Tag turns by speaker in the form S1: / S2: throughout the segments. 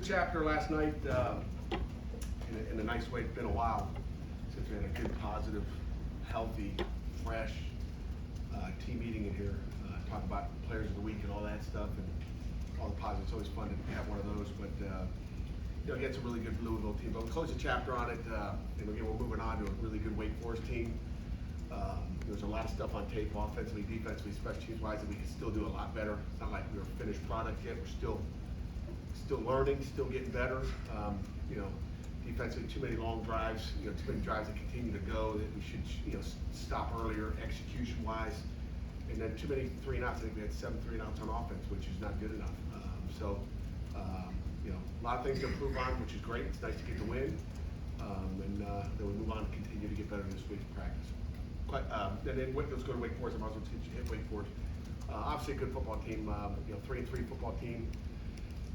S1: Chapter last night in a nice way. It's been a while since we had a good, positive, healthy, fresh team meeting in here. Talk about players of the week and all that stuff and all the positives. It's always fun to have one of those. But again, it's a really good Louisville team. But we'll close the chapter on it. And again, we're moving on to a really good Wake Forest team. There's a lot of stuff on tape, offensively, defensively, special teams wise, that we can still do a lot better. It's not like we're a finished product yet. We're still learning, still getting better. Defensively, too many long drives, too many drives that continue to go that we should, stop earlier execution-wise. And then too many 3 and outs. I think we had 7 3 and outs on offense, which is not good enough. A lot of things to improve on, which is great. It's nice to get the win. Then we move on and continue to get better this week's practice. And then let's go to Wake Forest. I might as well hit Wake Forest. Obviously, a good football team. 3-3 football team.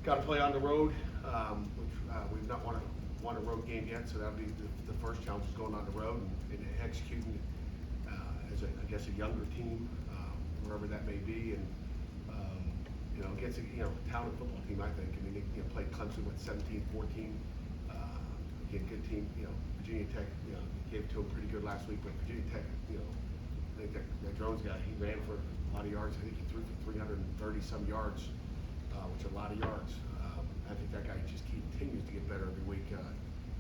S1: Got to play on the road, which we've not won a road game yet, so that'll be the first challenge is going on the road and executing as a younger team, wherever that may be, and against a talented football team. I think. I mean, they played Clemson with 17-14. Again, good team. Virginia Tech. Gave it to them pretty good last week, but Virginia Tech. I think that Jones guy, he ran for a lot of yards. I think he threw for 330 some yards. Which are a lot of yards. I think that guy just continues to get better every week.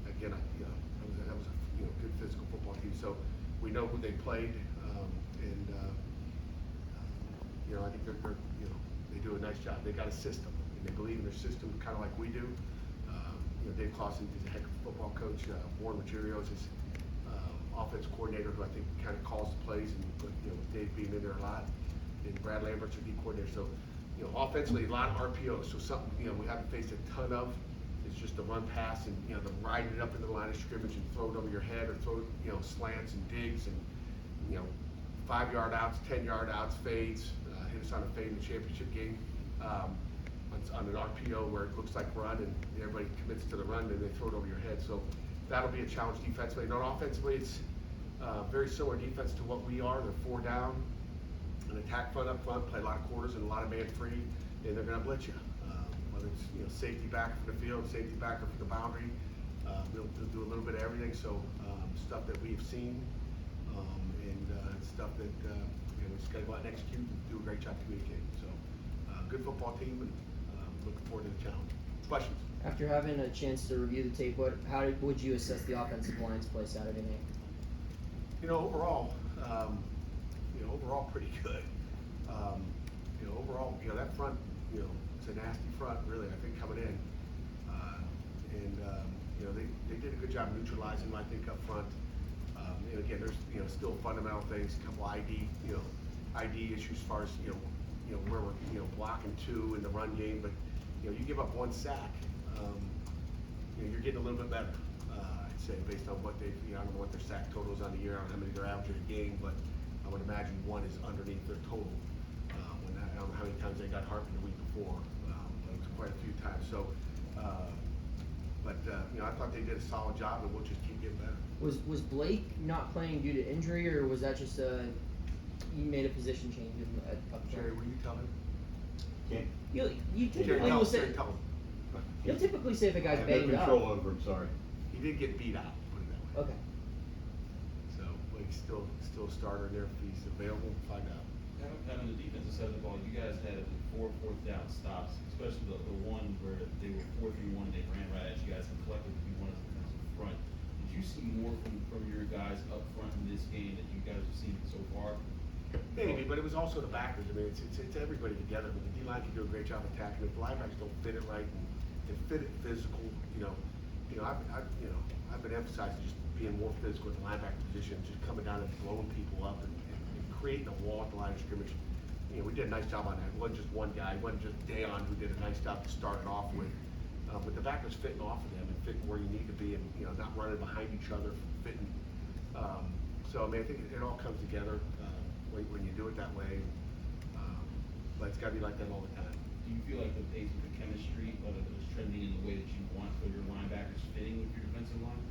S1: Again, that was a good physical football team. So we know who they played, and I think they do a nice job. They got a system, and they believe in their system, kind of like we do. Dave Clawson is a heck of a football coach. Warren Ruggierios is offense coordinator, who I think kind of calls the plays, and with Dave being in there a lot, and Brad Lambert's a D coordinator. So. Offensively, a lot of RPOs, so something we haven't faced a ton of. It's just the run pass and the riding it up into the line of scrimmage and throw it over your head, or throw slants and digs and 5-yard outs, 10-yard outs, fades. Hit us on a fade in the championship game on an RPO where it looks like run and everybody commits to the run and they throw it over your head. So that'll be a challenge defensively. And offensively, it's very similar defense to what we are. They're 4 down. An attack front up front, play a lot of quarters and a lot of man free, and they're going to blitz you. Whether it's safety backer for the field, safety backer for the boundary, they'll do a little bit of everything. So stuff that we've seen, and stuff that we just got to go out and execute and do a great job communicating. So good football team, and looking forward to the challenge. Questions?
S2: After having a chance to review the tape, how would you assess the offensive line's play Saturday night?
S1: Overall pretty good. Overall, that front, it's a nasty front, really, I think, coming in. They did a good job neutralizing them, I think, up front. And again, there's still fundamental things, a couple ID issues as far as, where we're, blocking 2 in the run game, but, you give up 1 sack, you're getting a little bit better, I'd say, based on what they've, I don't know what their sack total is on the year, I don't know how many they're averaging a game, but I would imagine 1 is underneath their total. I don't know how many times they got Hartman the week before, but it was quite a few times. So, I thought they did a solid job, and we'll just keep getting better.
S2: Was Blake not playing due to injury, or was that just you made a position change up front?
S1: Jerry, will you tell him?
S3: Can't.
S2: You typically will say.
S1: Tell him.
S2: You'll typically say if a guy's
S3: I have
S2: banged
S3: no
S2: up.
S3: control over him, sorry.
S1: He did get beat out, put it that way.
S2: Okay.
S1: So Blake's still a starter there. If he's available, find out.
S4: On the defensive side of the ball, you guys had 4 fourth down stops, especially the one where they were 4-3-1 and they ran right at you guys and collectively you wanted to come to the front. Did you see more from your guys up front in this game that you guys have seen so far?
S1: Maybe, but it was also the backers. I mean, it's everybody together. I mean, the D-line can do a great job attacking. If the linebackers don't fit it right and fit it physical, I've been emphasizing just being more physical at the linebacker position, just coming down and blowing people up and creating a wall at the line of scrimmage. We did a nice job on that. It wasn't just one guy. It wasn't just Dayon who did a nice job to start it off with. But the backers fitting off of them and fitting where you need to be, and not running behind each other, fitting. So I mean, I think it all comes together when you do it that way. But it's got to be like that all the time.
S4: Do you feel like the pace of the chemistry, whether it was trending in the way that you want for your linebackers fitting with your defensive line?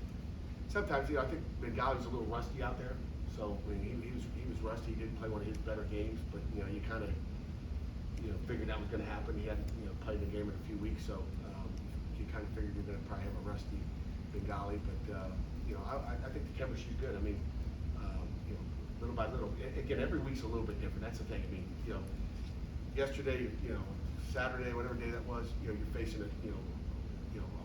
S1: Sometimes, I think Bengali was a little rusty out there. So I mean, he was rusty. He didn't play one of his better games, but you kind of figured that was going to happen. He hadn't played the game in a few weeks, so you figured you're gonna probably have a rusty Bengali, but, you know, I think the chemistry's good. I mean, you know, little by little, again, every week's a little bit different, that's the thing. I mean, you know, yesterday, you know, Saturday, whatever day that was, you know, you're facing a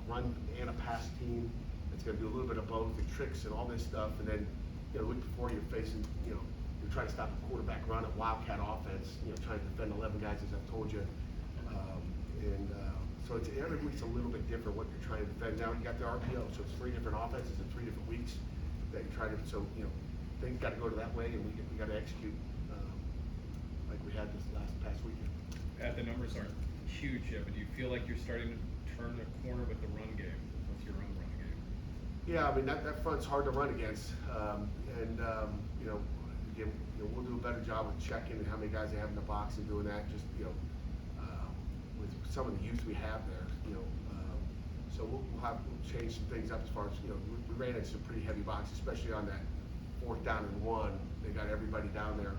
S1: run and a pass team that's gonna do a little bit of both, the tricks and all this stuff, and then, you know, the week before you're facing, you know, you're trying to stop a quarterback run, a wildcat offense, you know, trying to defend 11 guys, as I've told you. So it's every week's a little bit different what you're trying to defend. Now you got the RPO, so it's 3 different offenses in 3 different weeks that you try to, so, you know, things gotta go to that way, and we gotta execute, like we had this past weekend.
S3: Pat, the numbers aren't huge yet, but do you feel like you're starting to turn the corner with the run game, with your own run game?
S1: Yeah, I mean, that front's hard to run against, you know, again, you know, we'll do a better job with checking and how many guys they have in the box and doing that, just, you know, with some of the youth we have there, you know, so we'll change some things up as far as, you know, we ran into some pretty heavy boxes, especially on that 4th down and 1, they got everybody down there,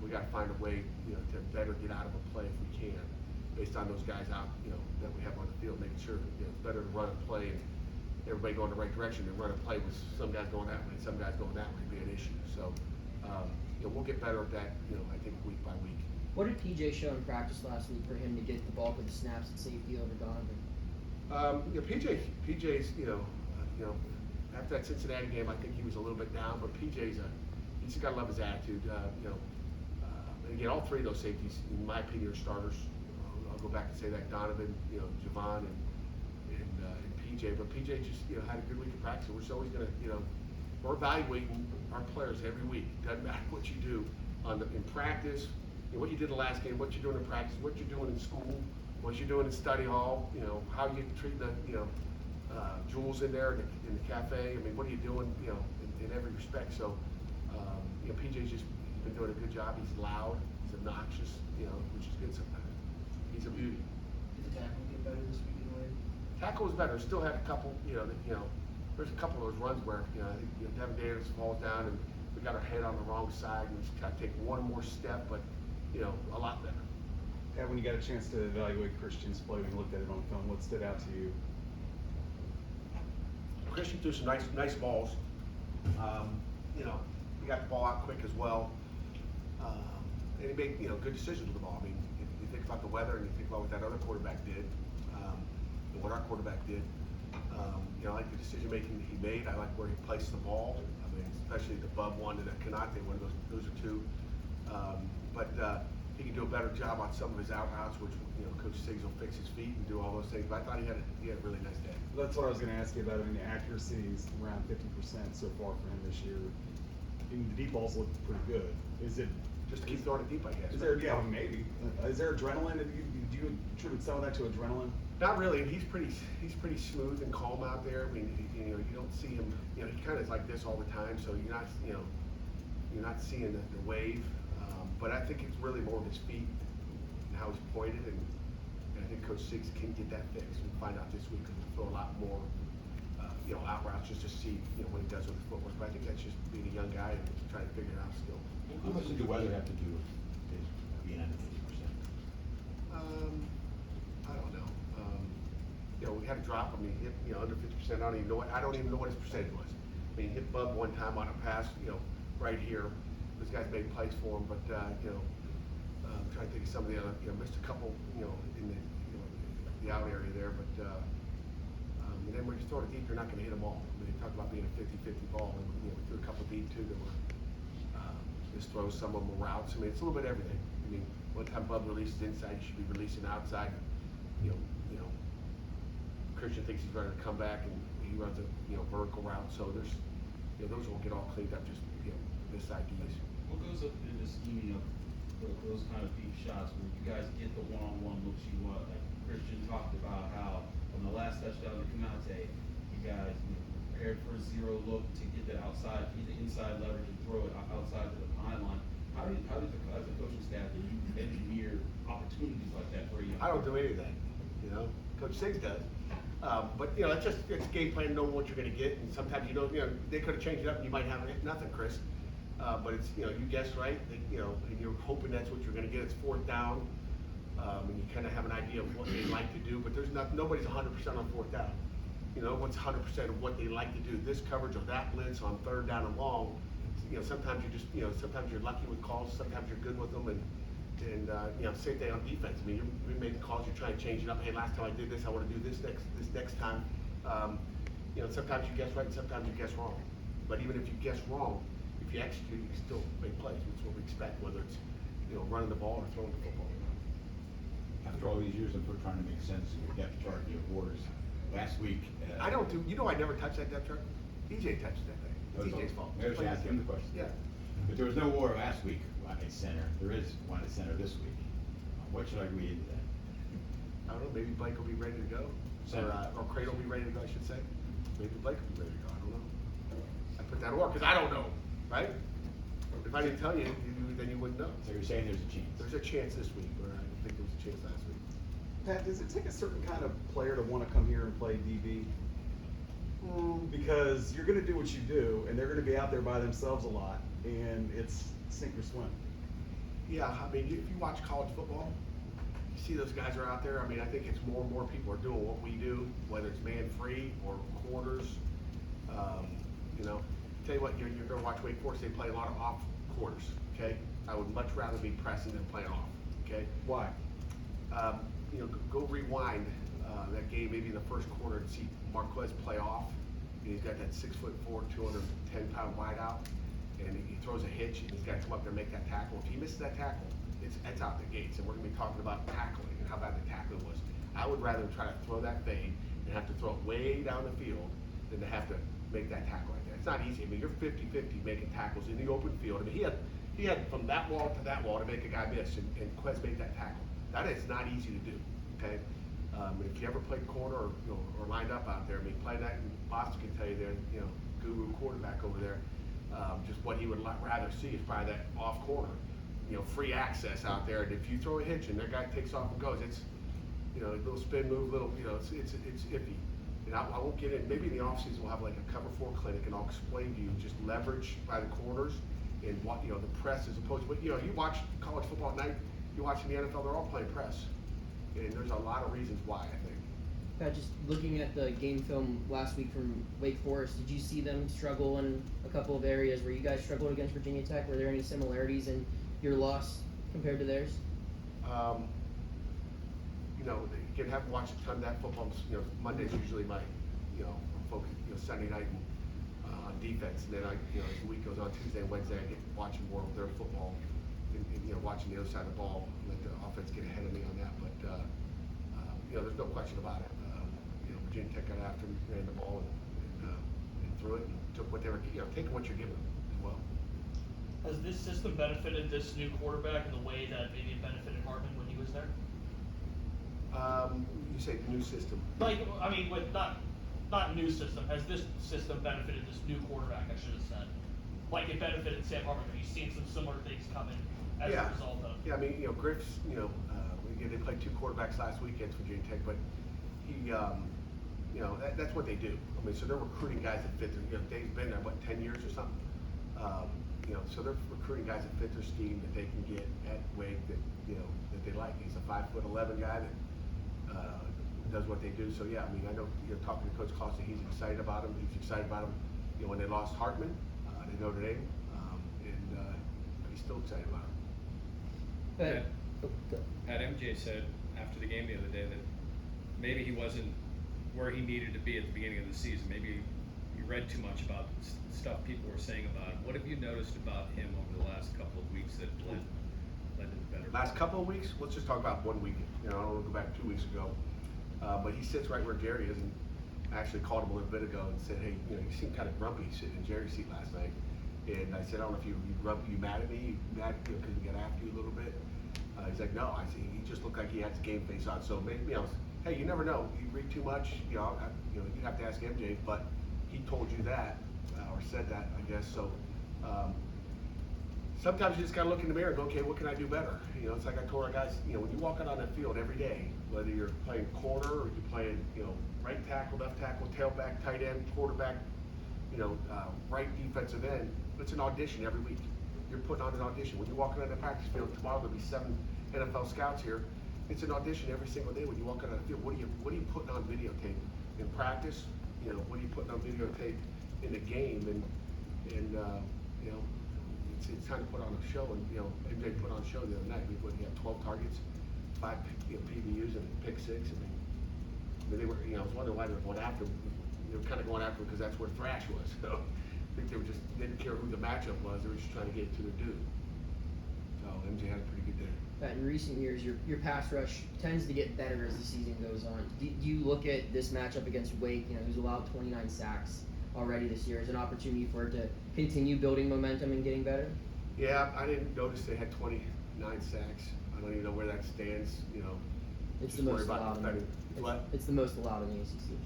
S1: we gotta find a way, you know, to better get out of a play if we can, based on those guys out, you know, that we have on the field, making sure, you know, it's better to run and play and everybody going the right direction than run and play with some guys going that way and some guys going that way be an issue, so, you know, we'll get better at that, you know, I think week by week.
S2: What did PJ show in practice last week for him to get the bulk of the snaps and safety over Donovan?
S1: You know, PJ's, you know, after that Cincinnati game, I think he was a little bit down, but PJ's he's got to love his attitude. You know, and again, all 3 of those safeties, in my opinion, are starters. I'll go back and say that Donovan, you know, Javon, and PJ. But PJ just, you know, had a good week of practice. We're always gonna, you know, we're evaluating our players every week. Doesn't matter what you do in practice. You know, what you did the last game, what you're doing in practice, what you're doing in school, what you're doing in study hall, you know, how you treat the, you know, jewels in there in the cafe. I mean, what are you doing, you know, in every respect. So, you know, PJ's just been doing a good job. He's loud, he's obnoxious, you know, which is good sometimes. He's a beauty.
S2: Did the tackle get better this week in a way?
S1: Tackle was better. Still had a couple, you know, there's a couple of those runs where, you know, I think, you know, Devin Davis falls down and we got our head on the wrong side and we just gotta take one more step, but, you know, a lot better.
S5: Pat, when you got a chance to evaluate Christian's play, when you looked at it on the film, what stood out to you?
S1: Christian threw some nice balls. You know, he got the ball out quick as well. And he made, you know, good decisions with the ball. I mean, if you think about the weather and you think about what that other quarterback did, and what our quarterback did, you know, I like the decision making he made. I like where he placed the ball. I mean, especially the Bub one and the Kanate one. Those are 2. But he can do a better job on some of his out routes, which, you know, Coach Siggs will fix his feet and do all those things. But I thought he had a really nice day.
S5: That's what I was going to ask you about. I mean, the accuracy is around 50% so far for him this year. I mean, the deep balls look pretty good. Is it
S1: Just to keep throwing it deep, I guess.
S5: Is there? Yeah, maybe. Is there adrenaline? Do you attribute some of that to adrenaline?
S1: Not really. He's pretty smooth and calm out there. I mean, you know, you don't see him. You know, he kind of is like this all the time. So you're not, you know, you're not seeing the wave. But I think it's really more of his feet and how he's pointed, and I think Coach Siggs can get that fixed. We'll find out this week because we'll throw a lot more, you know, out routes just to see, you know, what he does with his footwork. But I think that's just being a young guy and trying to figure it out still.
S6: How much did the weather have to do with his being under 50%?
S1: I don't know. You know, we had a drop. I mean, he hit, you know, under 50%. I don't even know what his percentage was. I mean, he hit Bub one time on a pass, you know, right here. Those guys made plays for him, but you know, I'm trying to think of some of the other. You know, missed a couple, you know, in the, you know, the out area there, but and then when you throw it deep, you're not going to hit them all. I mean, they talk about being a 50-50 ball, and you know, we threw a couple deep too that were just throws. Some of them were routes. I mean, it's a little bit everything. I mean, one time Bub releases inside, you should be releasing outside. You know, Christian thinks he's ready to come back, and he runs a, you know, vertical route. So there's, you know, those will get all cleaned up. Just, you know, missed ideas.
S4: What goes up in the scheming of those kind of deep shots where you guys get the one-on-one looks you want? Like Christian talked about how on the last touchdown to Kanate, you guys, you know, prepared for a zero look to get the outside, get the inside leverage and throw it outside to the line. How does as a coaching staff do you engineer opportunities like that for you?
S1: I don't do anything. You know, Coach Siggs does. But you know, it's game plan, knowing what you're going to get, and sometimes you don't. You know, they could have changed it up, and you might have nothing, Chris. But it's, you know, you guess right. You know, and you're hoping that's what you're going to get. It's 4th down, and you kind of have an idea of what they like to do. But there's nobody's 100% on 4th down. you know, what's 100% of what they like to do, this coverage or that blitz on third down and long. You know, sometimes you just, you know, sometimes you're lucky with calls, sometimes you're good with them, and you know, same thing on defense. I mean, you're making calls, you're trying to change it up. Hey, last time I did this, I want to do this next time. You know, sometimes you guess right, and sometimes you guess wrong. But even if you guess wrong, if you execute, you can still make plays. That's what we expect, whether it's, you know, running the ball or throwing the football.
S6: After all these years of trying to make sense of your depth chart, your borders, last week.
S1: I don't do. You know, I never touched that depth chart. DJ touched that thing. It's DJ's fault.
S6: Maybe I should ask him the question.
S1: Yeah.
S6: But there was no war last week at center. There is one at center this week. What should I read into that?
S1: I don't know. Maybe Blake will be ready to go,
S6: Center.
S1: or Cradle will be ready to go. I should say. Maybe Blake will be ready to go. I don't know. I put that or because I don't know, right? If I didn't tell you, then you wouldn't know.
S6: So you're saying there's a chance?
S1: There's a chance this week, but I didn't think there was a chance last week.
S5: Pat, does it take a certain kind of player to want to come here and play DB? Because you're going to do what you do, and they're going to be out there by themselves a lot, and it's sink or swim.
S1: Yeah, I mean, if you watch college football, you see those guys are out there. I mean, I think it's more and more people are doing what we do, whether it's man-free or quarters. You know, tell you what, you're going to watch Wake Forest. They play a lot of off quarters. Okay, I would much rather be pressing than playing off. Okay.
S5: Why?
S1: You know, go rewind that game maybe in the first quarter and see Marquez play off. And he's got that 6'4", 210-pound wideout, and he throws a hitch, and he's got to come up there and make that tackle. If he misses that tackle, it's out the gates, and we're going to be talking about tackling and how bad the tackle was. I would rather try to throw that fade and have to throw it way down the field than to have to make that tackle right there. It's not easy. I mean, you're 50-50 making tackles in the open field. I mean, he had from that wall to that wall to make a guy miss, and Quez made that tackle. That is not easy to do. Okay. If you ever played corner or, you know, or lined up out there, I mean, play that, and Boston can tell you their, you know, guru quarterback over there, just what he would rather see is probably that off corner, you know, free access out there. And if you throw a hitch and their guy takes off and goes, it's, you know, a little spin move, little, you know, it's iffy. And I won't get in. Maybe in the offseason we'll have like a cover 4 clinic, and I'll explain to you just leverage by the corners and what, you know, the press as opposed to, but you know, you watch college football at night, you watch in the NFL, they're all playing press. And there's a lot of reasons why, I think.
S2: Just looking at the game film last week from Wake Forest, did you see them struggle in a couple of areas where you guys struggled against Virginia Tech? Were there any similarities in your loss compared to theirs?
S1: You know, you can have watched a ton of that football. You know, Monday's usually my, you know, focus. You know, Sunday night on defense, and then you know, as the week goes on, Tuesday and Wednesday, I get watching more of their football, and you know, watching the other side of the ball, let the offense get ahead of me on that. But you know, there's no question about it. You know, Virginia Tech got after me, ran the ball, and threw it, and took what they were, you know, taking what you're giving them as well.
S7: Has this system benefited this new quarterback in the way that maybe it benefited Hartman when he was there?
S1: You say the new system.
S7: Like, I mean, with not new system. Has this system benefited this new quarterback? I should have said. Like it benefited Sam Hartman. Have you seen some similar things coming as a result of?
S1: Yeah, I mean, you know, Griff's, you know, they played 2 quarterbacks last week against Virginia Tech, but he, you know, that's what they do. I mean, so they're recruiting guys that fit their, you know, Dave's been there, what, 10 years or something? You know, so they're recruiting guys that fit their scheme that they can get at Wake that, you know, that they like. He's a 5'11" guy that does what they do. So yeah, I mean, I know you're talking to Coach Costa, he's excited about him. He's excited about him. You know, when they lost Hartman, to Notre Dame, and he's still excited about him.
S3: Pat MJ said after the game the other day that maybe he wasn't where he needed to be at the beginning of the season. Maybe you read too much about stuff people were saying about him. What have you noticed about him over the last couple of weeks that led to the better?
S1: Last couple of weeks, let's just talk about 1 week. You know, I don't want to go back 2 weeks ago, but he sits right where Jerry is, and I actually called him a little bit ago and said, hey, you know, you seem kind of grumpy sitting in Jerry's seat last night. And I said, I don't know if you grumpy, you mad at me, you mad because he got after you a little bit. He's like, no. I see. He just looked like he had his game face on. So maybe, you know, hey, you never know. You read too much, you know. You have to ask MJ, but he told you that or said that, I guess. So sometimes you just gotta look in the mirror and go, okay, what can I do better? You know, it's like I told our guys, you know, when you walk out on that field every day, whether you're playing corner or you're playing, you know, right tackle, left tackle, tailback, tight end, quarterback, you know, right defensive end, it's an audition every week. You're putting on an audition. When you walk on the practice field, tomorrow there'll be 7 NFL scouts here. It's an audition every single day when you walk out on the field. What are you putting on videotape in practice what are you putting on videotape in the game, and it's time to put on a show, and, MJ put on a show the other night, he had 12 targets, 5 PBUs and a pick 6, they were, I was wondering why they were going after him. They were kind of going after him because that's where Thrash was, so I think they didn't care who the matchup was, they were just trying to get it to their dude. So MJ had a pretty good day.
S2: In recent years, your pass rush tends to get better as the season goes on. Do you look at this matchup against Wake, who's allowed 29 sacks already this year, as an opportunity for it to continue building momentum and getting better?
S1: Yeah, I didn't notice they had 29 sacks. I don't even know where that stands,
S2: It's
S1: just
S2: the
S1: worry
S2: most
S1: about
S2: allowed.
S1: defending. What?
S2: It's the most allowed in the ACC.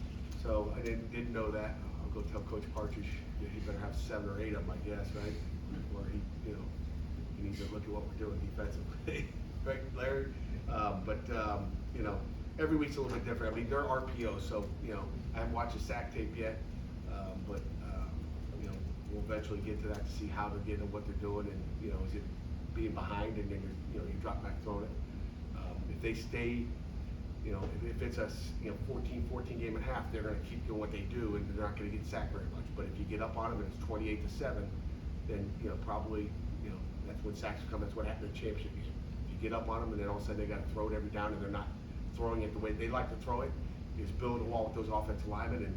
S1: So I didn't know that. I'll go tell Coach Partridge, he better have 7 or 8 of them, I guess, right? Or he needs to look at what we're doing defensively, right, Larry? Every week's a little bit different. I mean, they're RPOs, so, I haven't watched the sack tape yet, but we'll eventually get to that to see how they're getting and what they're doing, and, is it being behind and then you drop back throwing it. If they stay, if it's a 14 game and a half, they're going to keep doing what they do, and they're not going to get sacked very much. But if you get up on them and it's 28-7, then probably that's when sacks come. That's what happened in the championship game. You get up on them, and then all of a sudden they got to throw it every down, and they're not throwing it the way they like to throw it. You just build a wall with those offensive linemen and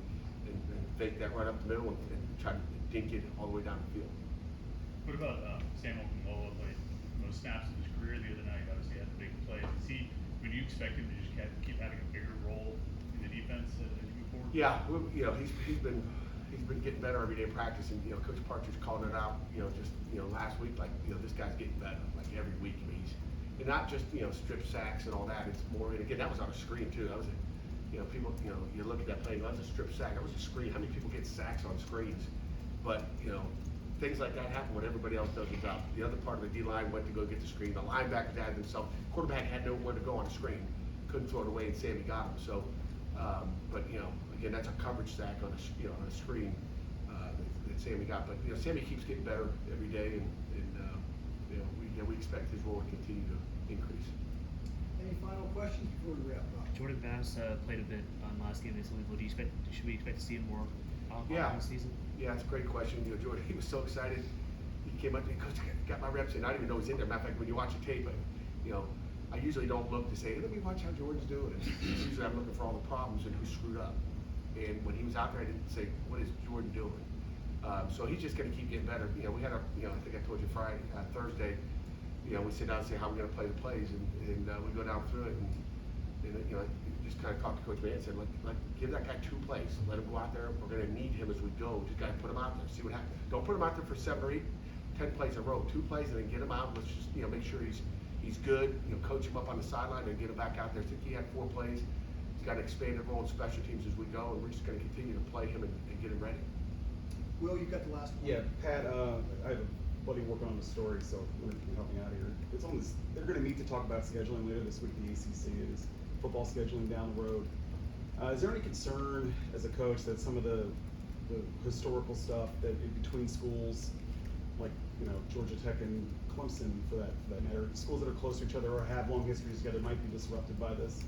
S1: fake that right up the middle and try to dink it all the way down the field.
S8: What about Samuel Kumolo? Played most snaps of his career the other night. Obviously, had the big play. Would you expect him to just keep having a bigger role in the defense as you move forward?
S1: Yeah, he's been getting better every day in practice, and Coach Partridge calling it out. Last week, like this guy's getting better like every week. I mean, and not just strip sacks and all that. It's more, and again, that was on a screen too. That was people, you look at that play, that was a strip sack. That was a screen. How many people get sacks on screens? But things like that happen when everybody else does their job. The other part of the D line went to go get the screen. The linebacker had himself. Quarterback had nowhere to go on the screen. Couldn't throw it away, and Sammy got him. So, but again, that's a coverage sack on a screen that Sammy got. But Sammy keeps getting better every day, and we expect his role to continue to increase.
S9: Any final questions before we wrap up?
S10: Jordan Bass played a bit last game against Louisville. Should we expect to see him more this season?
S1: Yeah, it's a great question. Jordan, he was so excited. He came up to me, Coach, I got my reps in. I didn't even know he was in there. Matter of fact, when you watch the tape, I usually don't look to say, hey, let me watch how Jordan's doing. Usually I'm looking for all the problems and who screwed up. And when he was out there, I didn't say, what is Jordan doing? So he's just going to keep getting better. We had our, I think I told you Thursday, we sit down and say how we're going to play the plays, and we go down through it, and just kind of talk to Coach Mann and said, give that guy 2 plays. Let him go out there. We're going to need him as we go. Just got to put him out there, see what happens. Don't put him out there for 7 or 8, 10 plays in a row. 2 plays, and then get him out. Let's just make sure he's good. Coach him up on the sideline and get him back out there. So he had 4 plays. He's got an expanded role in special teams as we go, and we're just going to continue to play him and get him ready.
S9: Will, you got the last one?
S5: Yeah, Pat, I have a buddy working on the story, so if you can help me out here. It's on this, they're going to meet to talk about scheduling later this week. The ACC is football scheduling down the road. Is there any concern as a coach that some of the historical stuff that in between schools, like Georgia Tech and Clemson, for that matter, schools that are close to each other or have long histories together, might be disrupted by this?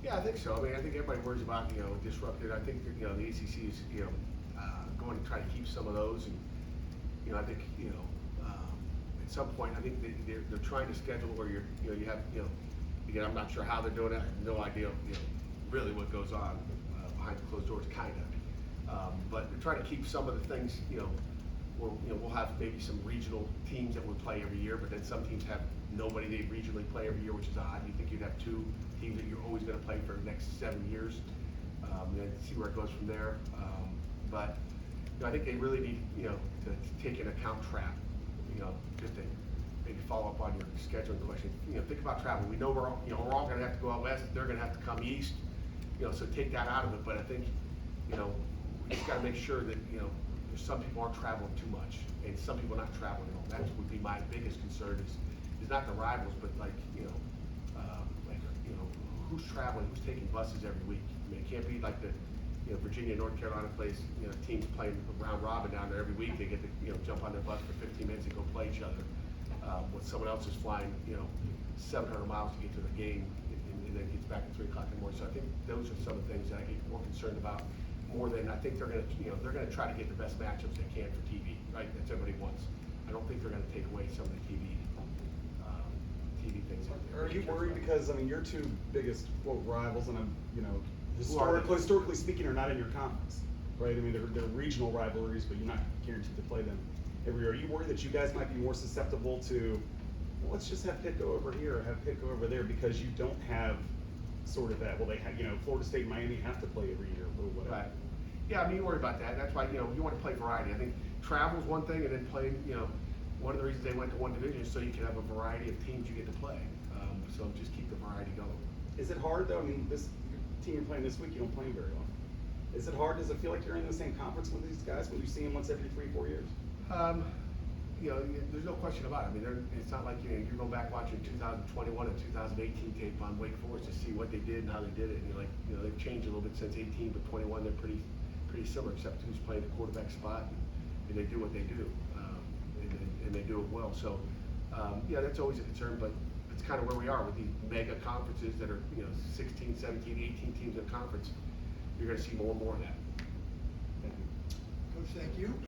S1: Yeah, I think so. I mean, I think everybody worries about disrupted. I think that, the ACC is going to try to keep some of those, and I think at some point I think they're trying to schedule where you have again, I'm not sure how they're doing it. I have no idea really what goes on behind the closed doors, kind of. But they're trying to keep some of the things where we'll have maybe some regional teams that would play every year, but then some teams have nobody they regionally play every year, which is odd. You think you'd have 2 teams that you're always going to play for the next 7 years, and then see where it goes from there. But I think they really need to take into account trap. Just to maybe follow up on your scheduling question. Think about travel. We know we're all going to have to go out west. They're going to have to come east. So take that out of it. But I think we just got to make sure that some people aren't traveling too much, and some people not traveling at all. That would be my biggest concern. Is not the rivals, but who's traveling, who's taking buses every week. I mean, it can't be like the Virginia, North Carolina plays, teams playing round robin down there every week. They get to jump on their bus for 15 minutes and go play each other. When someone else is flying 700 miles to get to the game, and then gets back at 3 o'clock in the morning. So I think those are some of the things that I get more concerned about. more than, I think they're gonna try to get the best matchups they can for TV, right? That's everybody wants. I don't think they're gonna take away some of the TV things.
S5: Are you worried because, I mean, your two biggest quote rivals, and I'm, you know,
S1: Who are they?
S5: historically speaking, are not in your conference, right? I mean, they're regional rivalries, but you're not guaranteed to play them every year. Are you worried that you guys might be more susceptible to, well, let's just have Pitt go over here, or have Pitt go over there, because you don't have sort of that, well, they have, you know, Florida State and Miami have to play every year, or whatever.
S1: Right. Yeah, I mean, you worry about that. That's why, you want to play variety. I think travel's one thing, and then playing, one of the reasons they went to one division is so you can have a variety of teams you get to play. So just keep the variety going.
S5: Is it hard though? I mean, this team you're playing this week, you don't play them very often. Is it hard? Does it feel like you're in the same conference with these guys when you see them once every 3-4 years?
S1: There's no question about it. I mean, it's not like, you're going back watching 2021 and 2018 tape on Wake Forest to see what they did and how they did it. And you're like, they've changed a little bit since 18, but 21 they're pretty similar, except who's playing the quarterback spot, and they do what they do, and they do it well. So, that's always a concern, but it's kind of where we are with these mega conferences that are, 16, 17, 18 teams in a conference. You're going to see more and more of that.
S5: Thank you.
S9: Coach, thank you.